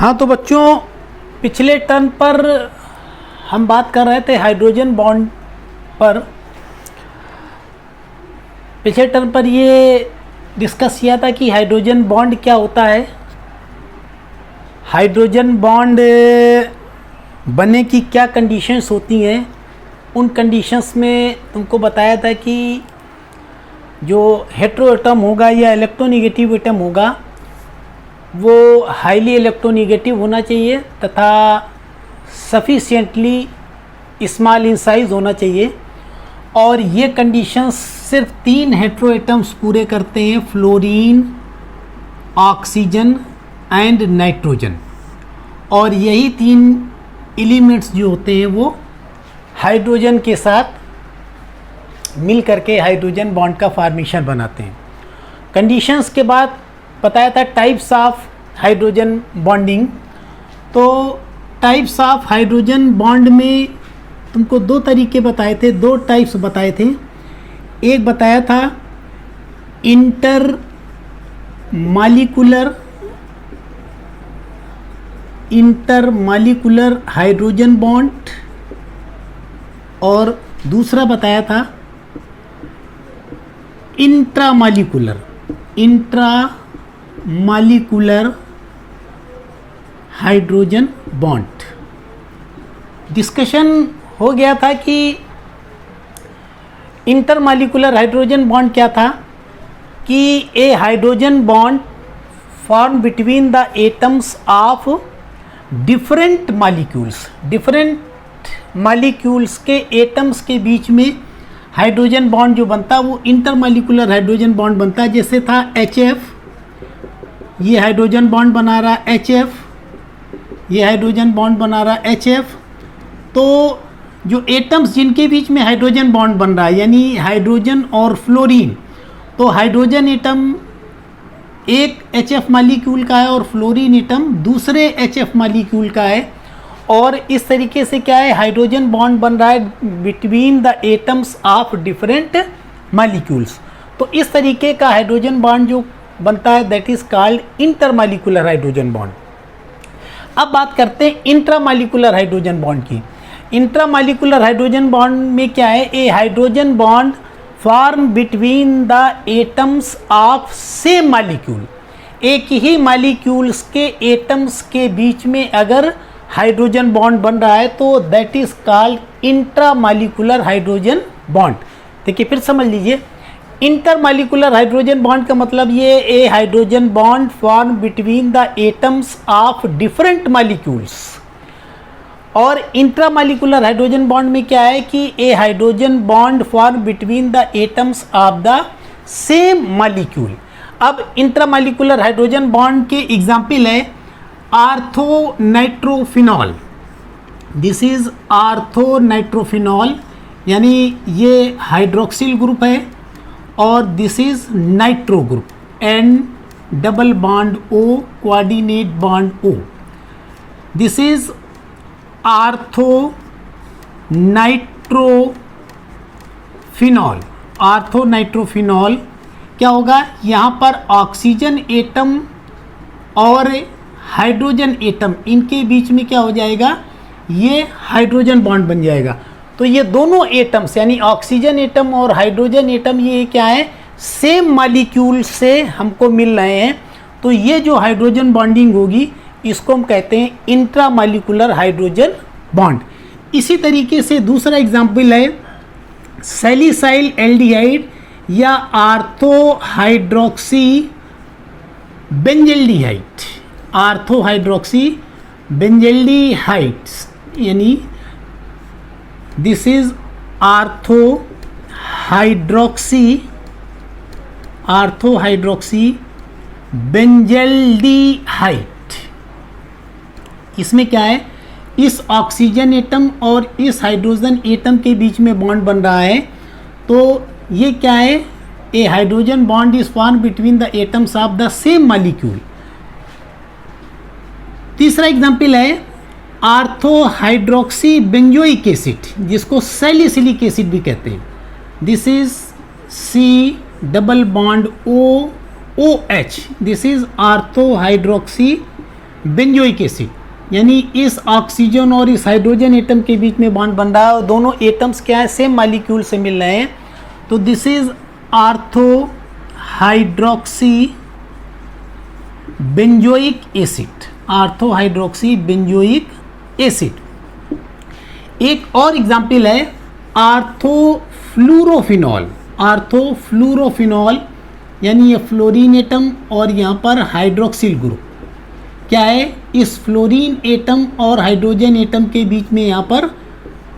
हाँ तो बच्चों, पिछले टर्म पर हम बात कर रहे थे हाइड्रोजन बॉन्ड पर। पिछले टर्म पर ये डिस्कस किया था कि हाइड्रोजन बॉन्ड क्या होता है, हाइड्रोजन बॉन्ड बनने की क्या कंडीशंस होती हैं। उन कंडीशंस में तुमको बताया था कि जो हेटेरो एटम होगा या इलेक्ट्रोनेगेटिव एटम होगा वो हाईली इलेक्ट्रोनेगेटिव होना चाहिए तथा सफिशिएंटली स्मॉल इन साइज होना चाहिए। और ये कंडीशंस सिर्फ 3 हेटेरो एटम्स पूरे करते हैं, फ्लोरीन, ऑक्सीजन एंड नाइट्रोजन। और यही 3 एलिमेंट्स जो होते हैं वो हाइड्रोजन के साथ मिल करके हाइड्रोजन बॉन्ड का फॉर्मेशन बनाते हैं। कंडीशंस के बाद बताया था टाइप्स ऑफ हाइड्रोजन बॉन्डिंग। तो टाइप्स ऑफ हाइड्रोजन बॉन्ड में तुमको 2 तरीके बताए थे, 2 टाइप्स बताए थे। एक बताया था इंटर मालिकुलर हाइड्रोजन बॉन्ड और दूसरा बताया था इंट्रामालिकुलर हाइड्रोजन बॉन्ड। डिस्कशन हो गया था कि इंटरमालिकुलर हाइड्रोजन बॉन्ड क्या था, कि a hydrogen bond form between the atoms of different molecules के एटम्स के बीच में हाइड्रोजन बॉन्ड जो बनता है वो इंटरमालिकुलर हाइड्रोजन बॉन्ड बनता है। जैसे था HF, ये हाइड्रोजन बॉन्ड बना रहा है HF, ये हाइड्रोजन बॉन्ड बना रहा है HF। तो जो एटम्स जिनके बीच में हाइड्रोजन बॉन्ड बन रहा है यानी हाइड्रोजन और फ्लोरीन, तो हाइड्रोजन एटम एक HF मालिक्यूल का है और फ्लोरीन एटम दूसरे HF मालिक्यूल का है। और इस तरीके से क्या है, हाइड्रोजन बॉन्ड बन रहा है between the atoms of different molecules. तो इस तरीके का हाइड्रोजन बॉन्ड जो बनता है that is called intermolecular hydrogen bond. अब बात करते हैं इंट्रामालिकुलर हाइड्रोजन बॉन्ड की। इंट्रामालिकुलर हाइड्रोजन बॉन्ड में क्या है, a hydrogen bond form between the atoms of same molecule. एक ही मालिक्यूल्स के एटम्स के बीच में अगर हाइड्रोजन बॉन्ड बन रहा है तो that is called intramolecular hydrogen bond. देखिए फिर समझ लीजिए, इंटरमालिकुलर हाइड्रोजन बॉन्ड का मतलब ये a hydrogen bond form between the atoms of different molecules. और इंट्रामालिकुलर हाइड्रोजन बॉन्ड में क्या है कि a hydrogen bond form between the atoms of the same molecule. अब इंट्रामालिकुलर हाइड्रोजन बॉन्ड के एग्जाम्पल है आर्थोनाइट्रोफिनॉल। दिस इज आर्थोनाइट्रोफिनॉल यानी ये हाइड्रोक्सिल ग्रुप है और this is nitro group, N double bond O coordinate bond O। This is orthonitrophenol क्या होगा, यहाँ पर ऑक्सीजन एटम और हाइड्रोजन एटम इनके बीच में क्या हो जाएगा, ये हाइड्रोजन बॉन्ड बन जाएगा। तो ये दोनों एटम्स यानी ऑक्सीजन एटम और हाइड्रोजन एटम ये क्या है, सेम मालिक्यूल से हमको मिल रहे हैं। तो ये जो हाइड्रोजन बॉन्डिंग होगी इसको हम कहते हैं इंट्रामालिकुलर हाइड्रोजन बॉन्ड। इसी तरीके से दूसरा एग्जाम्पल है सैलिसाइल एल्डिहाइड या आर्थोहाइड्रोक्सी बेंजल्डिहाइड यानी दिस इज आर्थोहाइड्रोक्सी बेंजल्डिहाइड। इसमें क्या है, इस ऑक्सीजन एटम और इस हाइड्रोजन एटम के बीच में बॉन्ड बन रहा है। तो ये क्या है, a hydrogen bond is form between the atoms of the same molecule. तीसरा एग्जाम्पल है आर्थोहाइड्रोक्सी बेंजोइक एसिड जिसको सैलिसिलिक एसिड भी कहते हैं। This is C double bond O OH, this is orthohydroxy benzoic acid, यानी इस ऑक्सीजन और इस हाइड्रोजन एटम के बीच में बॉन्ड बन रहा है और दोनों एटम्स क्या है, सेम मॉलिक्यूल से मिल रहे हैं, तो this is ortho hydroxy benzoic acid, ortho hydroxy benzoic acid. एक और एग्जाम्पल है आर्थोफ्लूरोफिनॉल, आर्थोफ्लूरोफिनॉल यानी ये फ्लोरीन एटम और यहाँ पर हाइड्रोक्सिल ग्रुप क्या है, इस फ्लोरीन एटम और हाइड्रोजन एटम के बीच में यहाँ पर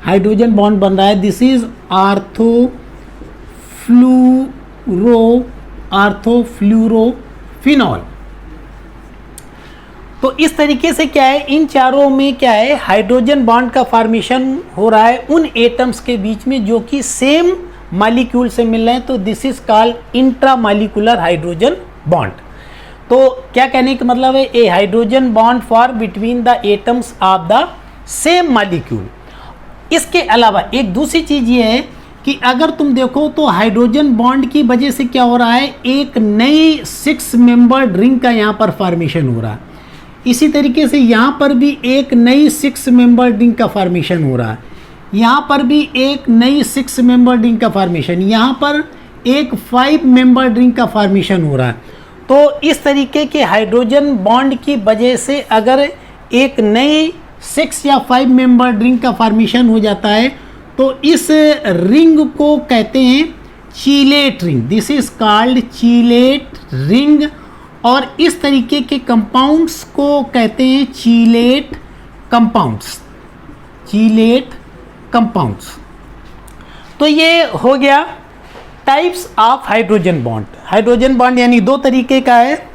हाइड्रोजन बॉन्ड बन रहा है, दिस इज आर्थोफ्लूरोफिनॉल। तो इस तरीके से क्या है, इन चारों में क्या है, हाइड्रोजन बॉन्ड का फॉर्मेशन हो रहा है उन एटम्स के बीच में जो कि सेम मॉलिक्यूल से मिल रहे हैं, तो this is called intramolecular hydrogen bond. तो क्या कहने का मतलब है, a hydrogen bond for between the atoms of the same molecule. इसके अलावा एक दूसरी चीज ये है कि अगर तुम देखो तो हाइड्रोजन बॉन्ड की वजह से क्या हो रहा है, एक नई 6 मेंबर्ड रिंग का यहाँ पर फॉर्मेशन हो रहा है। इसी तरीके से यहाँ पर भी एक नई 6 मेंबर्ड रिंग का फॉर्मेशन हो रहा है, यहाँ पर भी एक नई 6 मेंबर्ड रिंग का फॉर्मेशन, यहाँ पर एक 5 मेंबर्ड रिंग का फॉर्मेशन हो रहा है। तो इस तरीके के हाइड्रोजन बॉन्ड की वजह से अगर एक नई 6 या 5 मेंबर्ड रिंग का फॉर्मेशन हो जाता है तो इस रिंग को कहते हैं चीलेट ring, this is called चीलेट ring. और इस तरीके के कंपाउंड्स को कहते हैं चीलेट कंपाउंड्स, चीलेट कंपाउंड्स। तो ये हो गया types of hydrogen bond. Hydrogen bond यानी दो तरीके का है,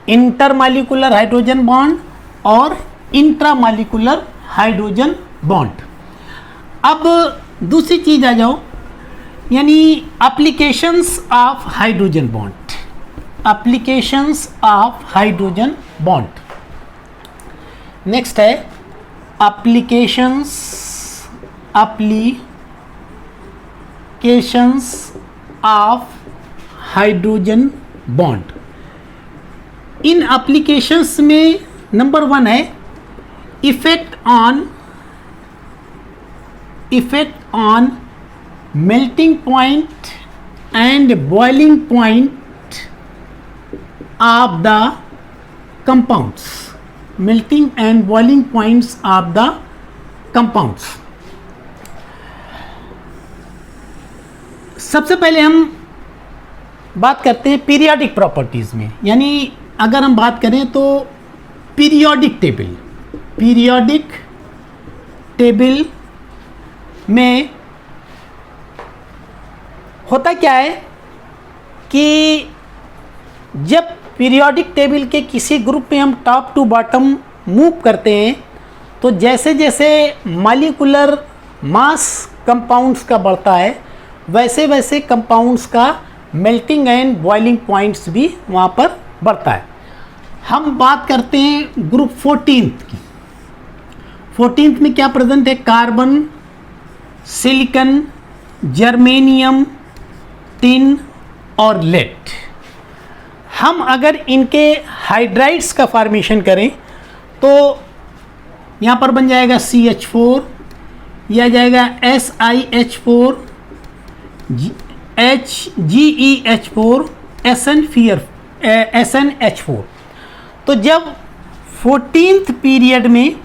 इंटरमॉलिक्यूलर हाइड्रोजन बॉन्ड और इंट्रामॉलिक्यूलर हाइड्रोजन बॉन्ड। अब दूसरी चीज आ जाओ, यानी applications of hydrogen bond, applications of hydrogen bond. Next है एप्लीकेशंस ऑफ हाइड्रोजन बॉन्ड। इन एप्लीकेशंस में नंबर 1 है effect on melting point and boiling point of the compounds, melting and boiling points of the compounds। सबसे पहले हम बात करते हैं पीरियोडिक प्रॉपर्टीज में, यानी अगर हम बात करें तो पीरियोडिक टेबल में होता क्या है कि जब पीरियोडिक टेबल के किसी ग्रुप में हम टॉप टू बॉटम मूव करते हैं तो जैसे जैसे मॉलिक्यूलर मास कंपाउंड्स का बढ़ता है वैसे वैसे कंपाउंड्स का मेल्टिंग एंड बॉइलिंग पॉइंट्स भी वहाँ पर बढ़ता है। हम बात करते हैं ग्रुप 14th की। 14th में क्या प्रेजेंट है, कार्बन, सिलिकॉन, जर्मेनियम, टिन और लेड। हम अगर इनके हाइड्राइड्स का फॉर्मेशन करें तो यहाँ पर बन जाएगा CH4, यह आ जाएगा SiH4, GeH4, SnH4। तो जब 14th पीरियड में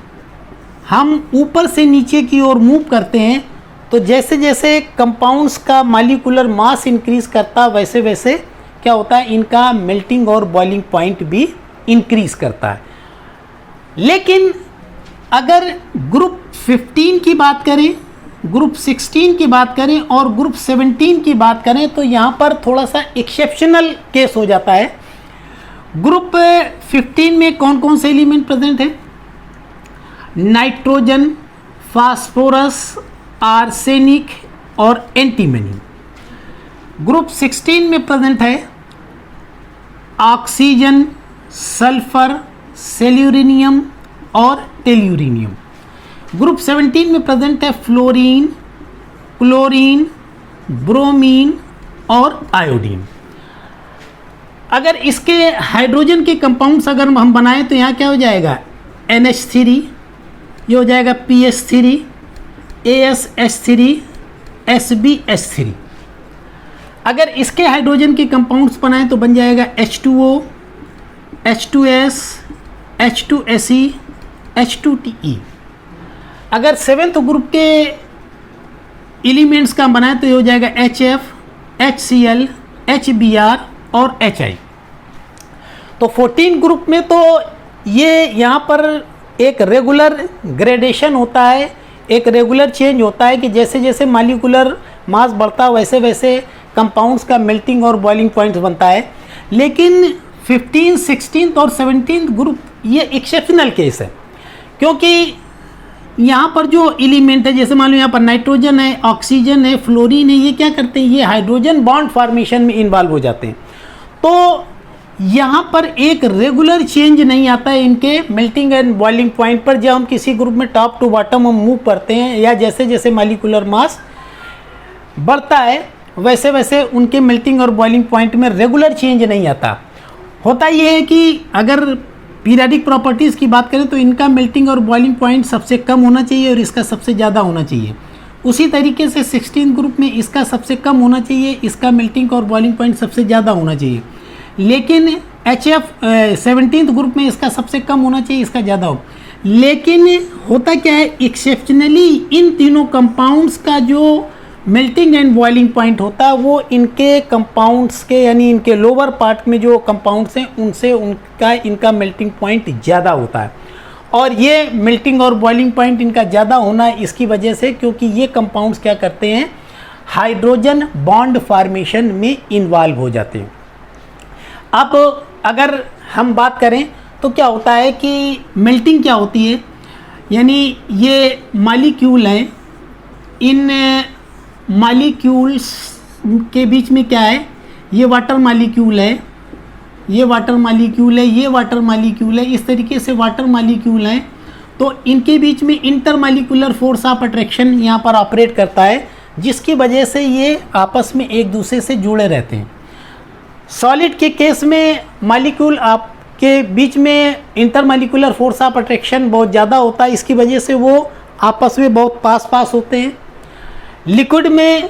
हम ऊपर से नीचे की ओर मूव करते हैं तो जैसे जैसे कंपाउंड्स का मॉलिक्यूलर मास इंक्रीज करता वैसे वैसे क्या होता है, इनका मेल्टिंग और बॉइलिंग पॉइंट भी इंक्रीज करता है। लेकिन अगर ग्रुप 15 की बात करें, ग्रुप 16 की बात करें और ग्रुप 17 की बात करें तो यहाँ पर थोड़ा सा एक्सेप्शनल केस हो जाता है। ग्रुप 15 में कौन कौन से एलिमेंट प्रेजेंट है, नाइट्रोजन, फास्फोरस, आर्सेनिक और एंटीमनी। ग्रुप 16 में प्रेजेंट है ऑक्सीजन, सल्फर, सेल्यूरिनियम और टेल्यूरिनियम। ग्रुप 17 में प्रेजेंट है फ्लोरीन, क्लोरीन, ब्रोमीन और आयोडीन। अगर इसके हाइड्रोजन के कंपाउंड्स अगर हम बनाएं तो यहाँ क्या हो जाएगा, NH3, ये हो जाएगा PH3, ASH3, SbH3। अगर इसके हाइड्रोजन के कंपाउंड्स बनाएं तो बन जाएगा H2O, H2S, H2Se, H2Te। अगर 7th ग्रुप के एलिमेंट्स का बनाए तो ये हो जाएगा HF, HCl, HBr और HI। तो 14 ग्रुप में तो ये यहाँ पर एक रेगुलर ग्रेडेशन होता है, एक रेगुलर चेंज होता है कि जैसे जैसे मॉलिक्यूलर मास बढ़ता है वैसे वैसे कंपाउंड्स का मेल्टिंग और बॉइलिंग पॉइंट्स बनता है। लेकिन 15, 16 और 17 ग्रुप ये एक्सेप्शनल केस है, क्योंकि यहाँ पर जो एलिमेंट है, जैसे मान लो यहाँ पर नाइट्रोजन है, ऑक्सीजन है, फ्लोरीन है, ये क्या करते हैं, ये हाइड्रोजन बॉन्ड फॉर्मेशन में इन्वॉल्व हो जाते हैं। तो यहाँ पर एक रेगुलर चेंज नहीं आता है इनके मेल्टिंग एंड बॉइलिंग पॉइंट पर। जब हम किसी ग्रुप में टॉप टू बॉटम हम मूव करते हैं या जैसे जैसे मॉलिक्यूलर मास बढ़ता है वैसे वैसे उनके मेल्टिंग और बॉइलिंग पॉइंट में रेगुलर चेंज नहीं आता। होता ये है कि अगर पीरियडिक प्रॉपर्टीज़ की बात करें तो इनका मेल्टिंग और बॉइलिंग पॉइंट सबसे कम होना चाहिए और इसका सबसे ज़्यादा होना चाहिए। उसी तरीके से 16 ग्रुप में इसका सबसे कम होना चाहिए, इसका मेल्टिंग और बॉइलिंग पॉइंट सबसे ज़्यादा होना चाहिए। लेकिन HF 17th ग्रुप में इसका सबसे कम होना चाहिए, इसका ज़्यादा हो। लेकिन होता क्या है, एक्सेप्शनली इन तीनों कंपाउंड्स का जो मेल्टिंग एंड बॉइलिंग पॉइंट होता है वो इनके कंपाउंड्स के यानी इनके लोअर पार्ट में जो कंपाउंड्स हैं उनसे इनका मेल्टिंग पॉइंट ज़्यादा होता है। और ये मेल्टिंग और बॉइलिंग पॉइंट इनका ज़्यादा होना है इसकी वजह से, क्योंकि ये कंपाउंड्स क्या करते हैं, हाइड्रोजन बॉन्ड फॉर्मेशन में इन्वॉल्व हो जाते हैं। अब अगर हम बात करें तो क्या होता है कि मेल्टिंग क्या होती है, यानी ये मॉलिक्यूल हैं, इन मॉलिक्यूल्स के बीच में क्या है, ये वाटर मॉलिक्यूल है, ये वाटर मॉलिक्यूल है, ये वाटर मॉलिक्यूल है, इस तरीके से वाटर मॉलिक्यूल हैं। तो इनके बीच में इंटरमॉलिक्यूलर फोर्स ऑफ अट्रैक्शन यहाँ पर ऑपरेट करता है, जिसकी वजह से ये आपस में एक दूसरे से जुड़े रहते हैं। सॉलिड के केस में मॉलिक्यूल आपके बीच में इंटरमॉलिक्यूलर फोर्स ऑफ अट्रैक्शन बहुत ज़्यादा होता है, इसकी वजह से वो आपस में बहुत पास होते हैं। लिक्विड में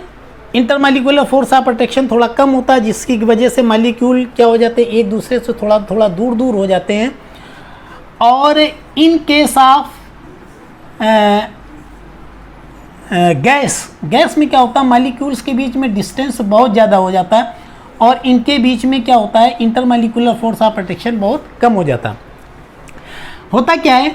इंटरमॉलिक्यूलर फोर्स ऑफ अट्रैक्शन थोड़ा कम होता है, जिसकी वजह से मॉलिक्यूल क्या हो जाते हैं, एक दूसरे से थोड़ा दूर हो जाते हैं। और इन केस ऑफ गैस में क्या होता है, मॉलिक्यूल्स के बीच में डिस्टेंस बहुत ज़्यादा हो जाता है और इनके बीच में क्या होता है, इंटरमॉलिक्यूलर फोर्स ऑफ अट्रैक्शन बहुत कम हो जाता है। होता क्या है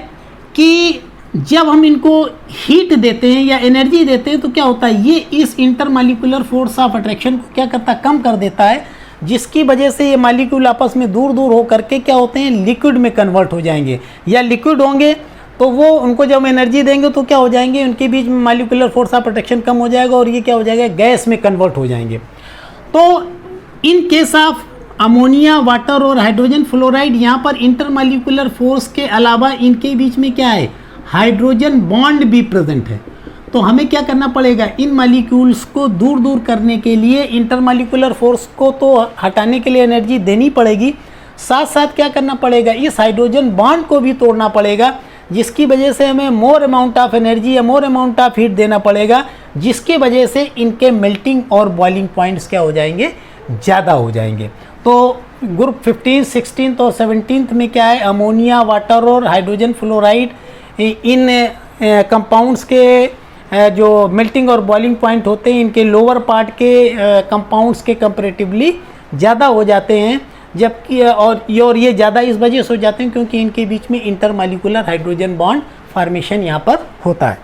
कि जब हम इनको हीट देते हैं या एनर्जी देते हैं तो क्या होता है, ये इस इंटरमॉलिक्यूलर फोर्स ऑफ अट्रैक्शन को क्या करता है, कम कर देता है, जिसकी वजह से ये मॉलिक्यूल आपस में दूर हो करके क्या होते हैं, लिक्विड में कन्वर्ट हो जाएंगे। या लिक्विड होंगे तो वो उनको जब एनर्जी देंगे तो क्या हो जाएंगे, उनके बीच में मॉलिक्यूलर फोर्स ऑफ अट्रैक्शन कम हो जाएगा और ये क्या हो जाएगा, गैस में कन्वर्ट हो जाएंगे। तो in case of ammonia, water और हाइड्रोजन फ्लोराइड, यहाँ पर इंटरमॉलिक्यूलर फोर्स के अलावा इनके बीच में क्या है, हाइड्रोजन बॉन्ड भी प्रेजेंट है। तो हमें क्या करना पड़ेगा, इन मॉलिक्यूल्स को दूर करने के लिए इंटरमॉलिक्यूलर फोर्स को तो हटाने के लिए एनर्जी देनी पड़ेगी, साथ साथ क्या करना पड़ेगा, इस हाइड्रोजन बॉन्ड को भी तोड़ना पड़ेगा, जिसकी वजह से हमें मोर अमाउंट ऑफ एनर्जी या मोर अमाउंट ऑफ हीट देना पड़ेगा, जिसकी वजह से इनके मेल्टिंग और बॉइलिंग पॉइंट्स क्या हो जाएंगे, ज़्यादा हो जाएंगे। तो ग्रुप 15, 16 और 17 में क्या है, अमोनिया, वाटर और हाइड्रोजन फ्लोराइड, इन कंपाउंड्स के जो मेल्टिंग और बॉइलिंग पॉइंट होते हैं इनके लोअर पार्ट के कंपाउंड्स के कंपैरेटिवली ज़्यादा हो जाते हैं, जबकि और ये ज़्यादा इस वजह से हो जाते हैं क्योंकि इनके बीच में इंटरमॉलिक्यूलर हाइड्रोजन बॉन्ड फॉर्मेशन यहाँ पर होता है।